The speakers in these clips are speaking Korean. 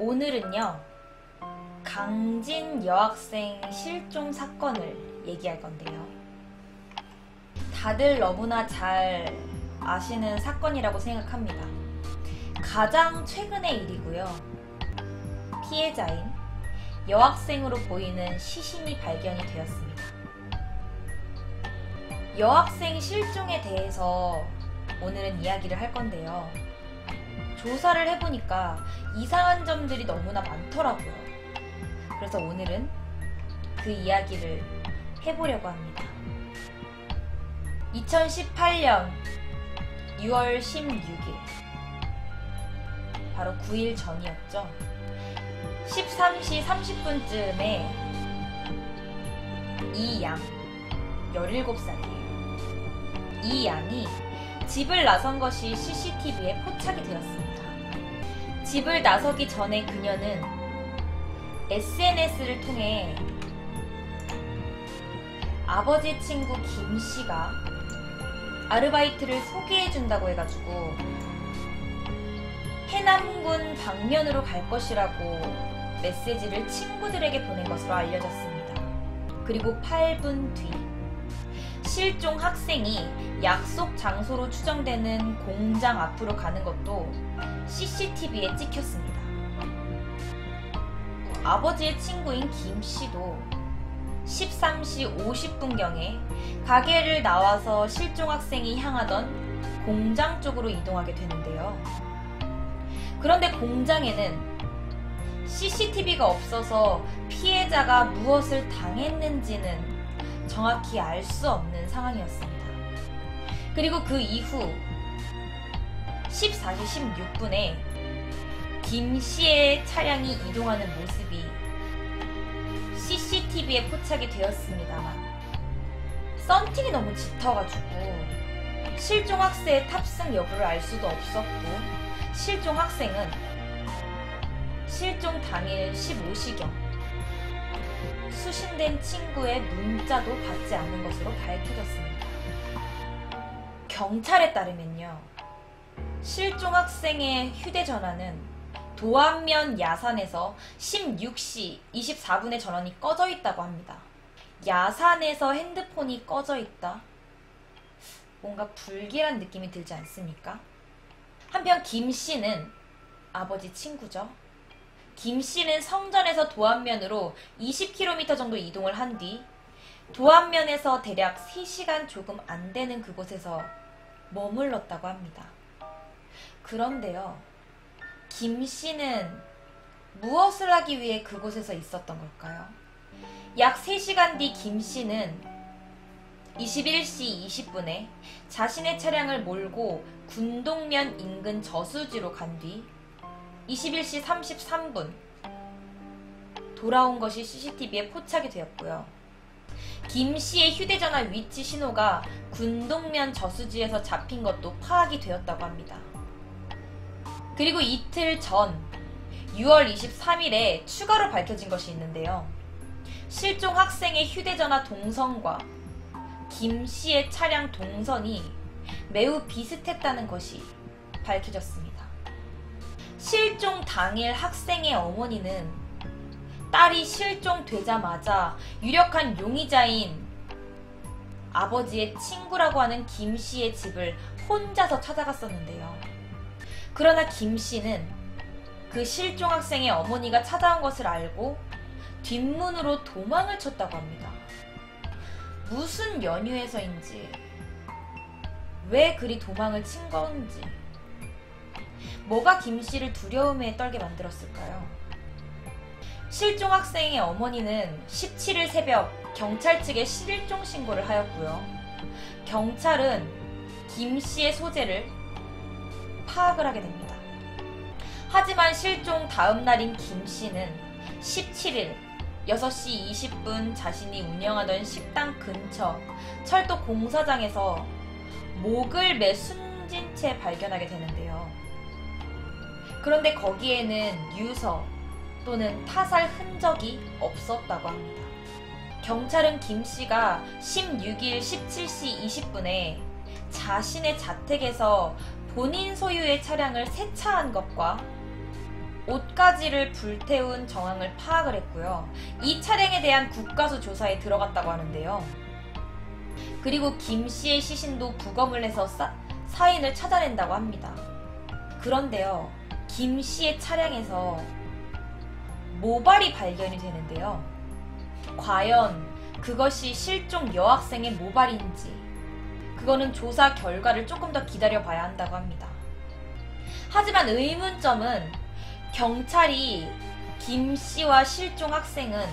오늘은요, 강진 여학생 실종 사건을 얘기할 건데요. 다들 너무나 잘 아시는 사건이라고 생각합니다. 가장 최근의 일이고요. 피해자인 여학생으로 보이는 시신이 발견이 되었습니다. 여학생 실종에 대해서 오늘은 이야기를 할 건데요. 조사를 해보니까 이상한 점들이 너무나 많더라고요. 그래서 오늘은 그 이야기를 해보려고 합니다. 2018년 6월 16일, 바로 9일 전이었죠. 13시 30분쯤에 이 양, 17살이에요. 이 양이 집을 나선 것이 CCTV에 포착이 되었습니다. 집을 나서기 전에 그녀는 SNS를 통해 아버지 친구 김씨가 아르바이트를 소개해준다고 해가지고 해남군 방면으로 갈 것이라고 메시지를 친구들에게 보낸 것으로 알려졌습니다. 그리고 8분 뒤 실종 학생이 약속 장소로 추정되는 공장 앞으로 가는 것도 CCTV에 찍혔습니다. 아버지의 친구인 김씨도 13시 50분경에 가게를 나와서 실종 학생이 향하던 공장 쪽으로 이동하게 되는데요. 그런데 공장에는 CCTV가 없어서 피해자가 무엇을 당했는지는 정확히 알 수 없는 상황이었습니다. 그리고 그 이후 14시 16분에 김씨의 차량이 이동하는 모습이 CCTV에 포착이 되었습니다만 썬팅이 너무 짙어가지고 실종 학생의 탑승 여부를 알 수도 없었고, 실종 학생은 실종 당일 15시경 수신된 친구의 문자도 받지 않은 것으로 밝혀졌습니다. 경찰에 따르면요, 실종 학생의 휴대전화는 도안면 야산에서 16시 24분에 전원이 꺼져 있다고 합니다. 야산에서 핸드폰이 꺼져 있다? 뭔가 불길한 느낌이 들지 않습니까? 한편 김씨는 아버지 친구죠. 김씨는 성전에서 도안면으로 20km 정도 이동을 한 뒤 도안면에서 대략 3시간 조금 안 되는 그곳에서 머물렀다고 합니다. 그런데요, 김씨는 무엇을 하기 위해 그곳에서 있었던 걸까요? 약 3시간 뒤 김씨는 21시 20분에 자신의 차량을 몰고 군동면 인근 저수지로 간 뒤 21시 33분 돌아온 것이 CCTV에 포착이 되었고요. 김씨의 휴대전화 위치 신호가 군동면 저수지에서 잡힌 것도 파악이 되었다고 합니다. 그리고 이틀 전 6월 23일에 추가로 밝혀진 것이 있는데요. 실종 학생의 휴대전화 동선과 김씨의 차량 동선이 매우 비슷했다는 것이 밝혀졌습니다. 실종 당일 학생의 어머니는 딸이 실종되자마자 유력한 용의자인 아버지의 친구라고 하는 김씨의 집을 혼자서 찾아갔었는데요. 그러나 김씨는 그 실종 학생의 어머니가 찾아온 것을 알고 뒷문으로 도망을 쳤다고 합니다. 무슨 연유에서인지, 왜 그리 도망을 친 건지, 뭐가 김씨를 두려움에 떨게 만들었을까요? 실종 학생의 어머니는 17일 새벽 경찰 측에 실종 신고를 하였고요. 경찰은 김씨의 소재를 파악을 하게 됩니다. 하지만 실종 다음 날인 김씨는 17일 6시 20분 자신이 운영하던 식당 근처 철도 공사장에서 목을 매 숨진 채 발견하게 되는데요. 그런데 거기에는 유서 또는 타살 흔적이 없었다고 합니다. 경찰은 김씨가 16일 17시 20분에 자신의 자택에서 본인 소유의 차량을 세차한 것과 옷가지를 불태운 정황을 파악을 했고요. 이 차량에 대한 국가수 조사에 들어갔다고 하는데요. 그리고 김 씨의 시신도 부검을 해서 사인을 찾아낸다고 합니다. 그런데요, 김 씨의 차량에서 모발이 발견이 되는데요. 과연 그것이 실종 여학생의 모발인지, 그거는 조사 결과를 조금 더 기다려봐야 한다고 합니다. 하지만 의문점은 경찰이 김 씨와 실종 학생은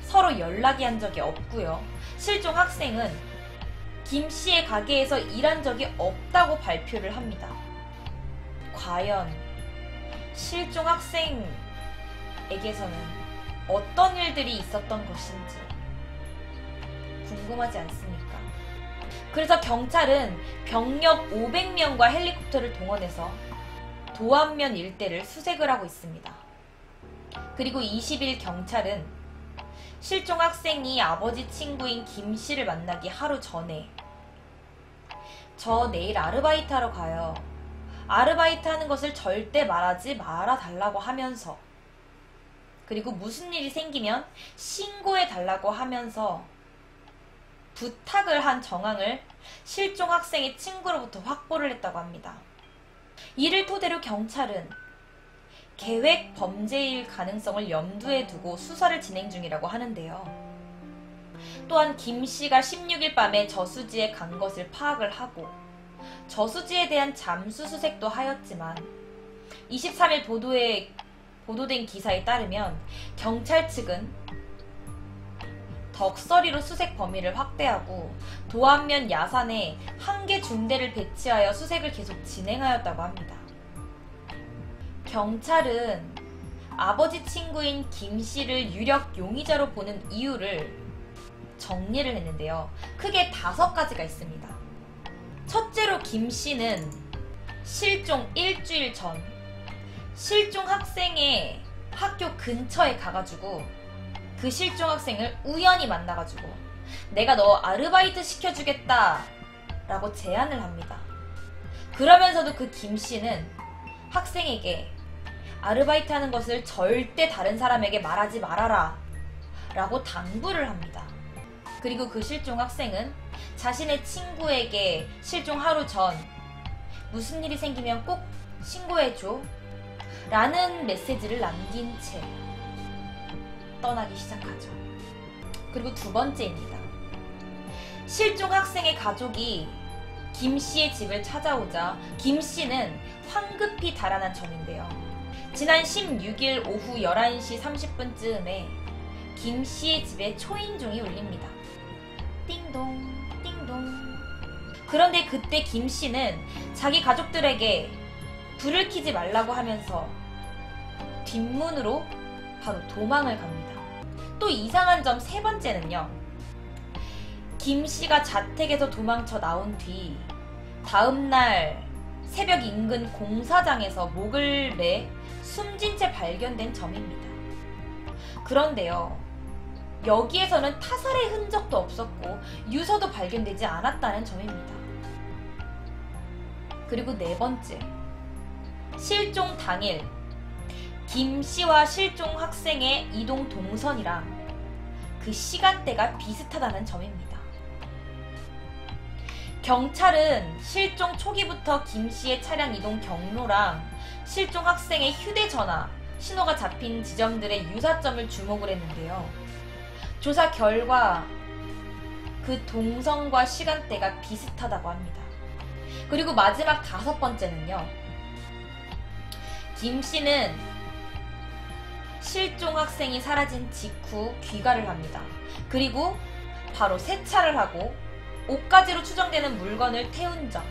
서로 연락이 한 적이 없고요. 실종 학생은 김 씨의 가게에서 일한 적이 없다고 발표를 합니다. 과연 실종 학생에게서는 어떤 일들이 있었던 것인지 궁금하지 않습니까? 그래서 경찰은 병력 500명과 헬리콥터를 동원해서 도안면 일대를 수색을 하고 있습니다. 그리고 20일 경찰은 실종 학생이 아버지 친구인 김 씨를 만나기 하루 전에 저 내일 아르바이트 하러 가요. 아르바이트 하는 것을 절대 말하지 말아달라고 하면서, 그리고 무슨 일이 생기면 신고해 달라고 하면서 부탁을 한 정황을 실종 학생의 친구로부터 확보를 했다고 합니다. 이를 토대로 경찰은 계획 범죄일 가능성을 염두에 두고 수사를 진행 중이라고 하는데요. 또한 김 씨가 16일 밤에 저수지에 간 것을 파악을 하고 저수지에 대한 잠수 수색도 하였지만 23일 보도된 기사에 따르면 경찰 측은 덕서리로 수색 범위를 확대하고 도안면 야산에 한 개 중대를 배치하여 수색을 계속 진행하였다고 합니다. 경찰은 아버지 친구인 김 씨를 유력 용의자로 보는 이유를 정리를 했는데요. 크게 5가지가 있습니다. 첫째로 김 씨는 실종 일주일 전 실종 학생의 학교 근처에 가가지고 그 실종 학생을 우연히 만나가지고 내가 너 아르바이트 시켜주겠다 라고 제안을 합니다. 그러면서도 그 김 씨는 학생에게 아르바이트 하는 것을 절대 다른 사람에게 말하지 말아라 라고 당부를 합니다. 그리고 그 실종 학생은 자신의 친구에게 실종 하루 전 무슨 일이 생기면 꼭 신고해줘 라는 메시지를 남긴 채 떠나기 시작하죠. 그리고 2번째입니다. 실종 학생의 가족이 김 씨의 집을 찾아오자 김 씨는 황급히 달아난 점인데요. 지난 16일 오후 11시 30분쯤에 김 씨의 집에 초인종이 울립니다. 띵동 띵동. 그런데 그때 김 씨는 자기 가족들에게 불을 켜지 말라고 하면서 뒷문으로 바로 도망을 갑니다. 또 이상한 점 3번째는요. 김 씨가 자택에서 도망쳐 나온 뒤 다음날 새벽 인근 공사장에서 목을 매 숨진 채 발견된 점입니다. 그런데요, 여기에서는 타살의 흔적도 없었고 유서도 발견되지 않았다는 점입니다. 그리고 4번째, 실종 당일 김 씨와 실종 학생의 이동 동선이랑 그 시간대가 비슷하다는 점입니다. 경찰은 실종 초기부터 김 씨의 차량 이동 경로랑 실종 학생의 휴대전화, 신호가 잡힌 지점들의 유사점을 주목을 했는데요. 조사 결과 그 동선과 시간대가 비슷하다고 합니다. 그리고 마지막 5번째는요. 김 씨는 실종 학생이 사라진 직후 귀가를 합니다. 그리고 바로 세차를 하고 옷가지로 추정되는 물건을 태운 점,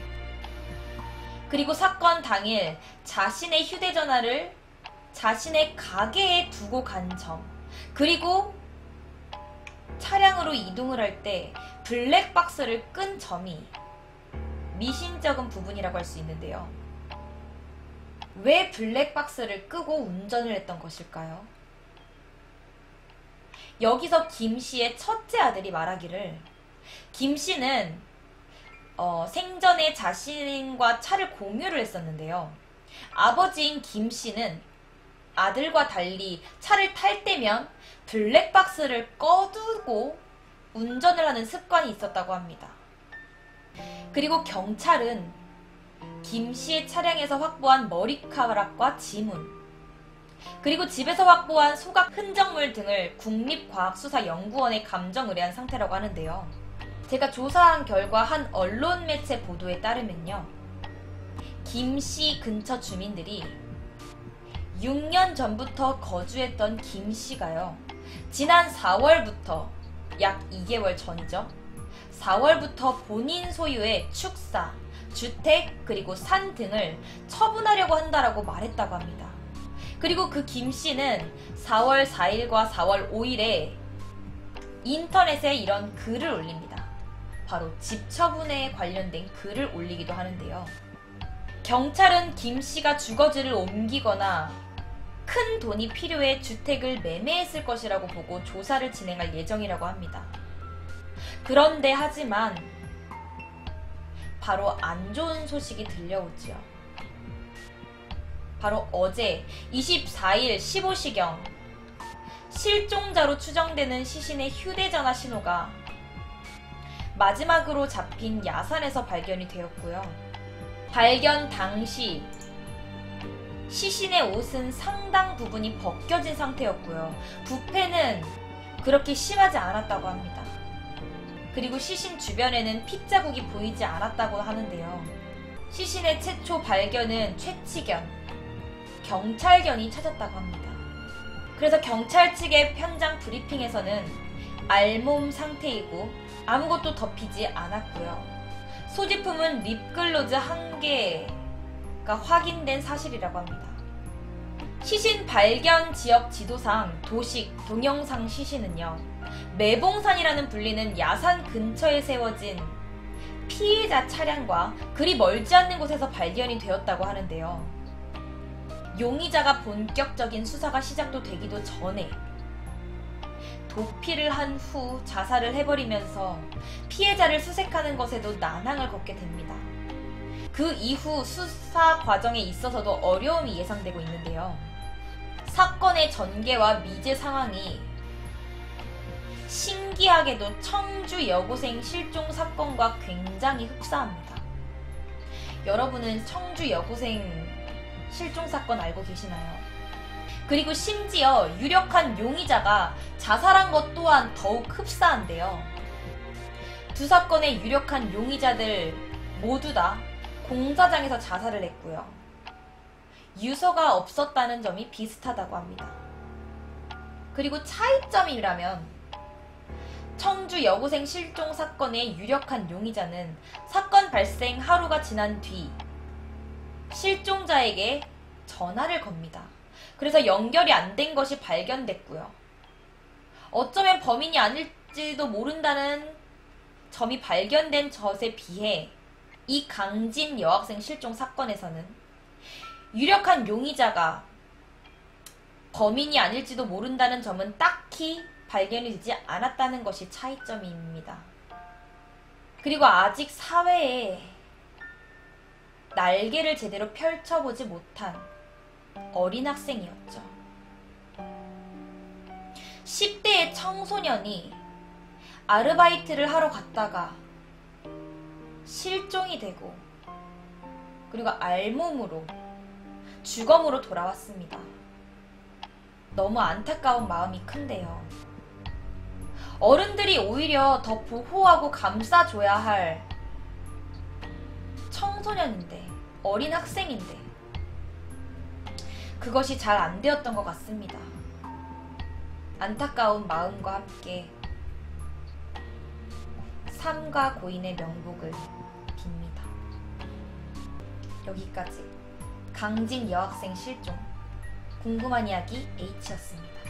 그리고 사건 당일 자신의 휴대전화를 자신의 가게에 두고 간 점, 그리고 차량으로 이동을 할 때 블랙박스를 끈 점이 미심쩍은 부분이라고 할 수 있는데요. 왜 블랙박스를 끄고 운전을 했던 것일까요? 여기서 김 씨의 첫째 아들이 말하기를 김 씨는 생전에 자신과 차를 공유를 했었는데요. 아버지인 김 씨는 아들과 달리 차를 탈 때면 블랙박스를 꺼두고 운전을 하는 습관이 있었다고 합니다. 그리고 경찰은 김 씨의 차량에서 확보한 머리카락과 지문, 그리고 집에서 확보한 소각 흔적물 등을 국립과학수사연구원에 감정 의뢰한 상태라고 하는데요. 제가 조사한 결과 한 언론 매체 보도에 따르면요, 김 씨 근처 주민들이 6년 전부터 거주했던 김 씨가요, 지난 4월부터, 약 2개월 전이죠, 4월부터 본인 소유의 축사, 주택, 그리고 산 등을 처분하려고 한다라고 말했다고 합니다. 그리고 그 김 씨는 4월 4일과 4월 5일에 인터넷에 이런 글을 올립니다. 바로 집 처분에 관련된 글을 올리기도 하는데요. 경찰은 김 씨가 주거지를 옮기거나 큰 돈이 필요해 주택을 매매했을 것이라고 보고 조사를 진행할 예정이라고 합니다. 그런데 하지만 바로 안 좋은 소식이 들려오지요. 바로 어제 24일 15시경 실종자로 추정되는 시신의 휴대전화 신호가 마지막으로 잡힌 야산에서 발견이 되었고요. 발견 당시 시신의 옷은 상당 부분이 벗겨진 상태였고요. 부패는 그렇게 심하지 않았다고 합니다. 그리고 시신 주변에는 핏자국이 보이지 않았다고 하는데요. 시신의 최초 발견은 최치견, 경찰견이 찾았다고 합니다. 그래서 경찰 측의 현장 브리핑에서는 알몸 상태이고 아무것도 덮이지 않았고요. 소지품은 립글로즈 1개가 확인된 사실이라고 합니다. 시신 발견 지역 지도상 도식 동영상 시신은요, 매봉산이라는 불리는 야산 근처에 세워진 피해자 차량과 그리 멀지 않는 곳에서 발견이 되었다고 하는데요. 용의자가 본격적인 수사가 시작도 되기도 전에 도피를 한 후 자살을 해버리면서 피해자를 수색하는 것에도 난항을 겪게 됩니다. 그 이후 수사 과정에 있어서도 어려움이 예상되고 있는데요. 사건의 전개와 미제 상황이 신기하게도 청주 여고생 실종 사건과 굉장히 흡사합니다. 여러분은 청주 여고생 실종 사건 알고 계시나요? 그리고 심지어 유력한 용의자가 자살한 것 또한 더욱 흡사한데요. 두 사건의 유력한 용의자들 모두 다 공사장에서 자살을 했고요. 유서가 없었다는 점이 비슷하다고 합니다. 그리고 차이점이라면 청주 여고생 실종 사건의 유력한 용의자는 사건 발생 하루가 지난 뒤 실종자에게 전화를 겁니다. 그래서 연결이 안 된 것이 발견됐고요. 어쩌면 범인이 아닐지도 모른다는 점이 발견된 것에 비해 이 강진 여학생 실종 사건에서는 유력한 용의자가 범인이 아닐지도 모른다는 점은 딱히 발견이 되지 않았다는 것이 차이점입니다. 그리고 아직 사회에 날개를 제대로 펼쳐보지 못한 어린 학생이었죠. 10대의 청소년이 아르바이트를 하러 갔다가 실종이 되고 그리고 알몸으로 주검으로 돌아왔습니다. 너무 안타까운 마음이 큰데요. 어른들이 오히려 더 보호하고 감싸줘야 할 청소년인데, 어린 학생인데 그것이 잘 안 되었던 것 같습니다. 안타까운 마음과 함께 삼가 고인의 명복을 빕니다. 여기까지 강진 여학생 실종 궁금한 이야기 H였습니다.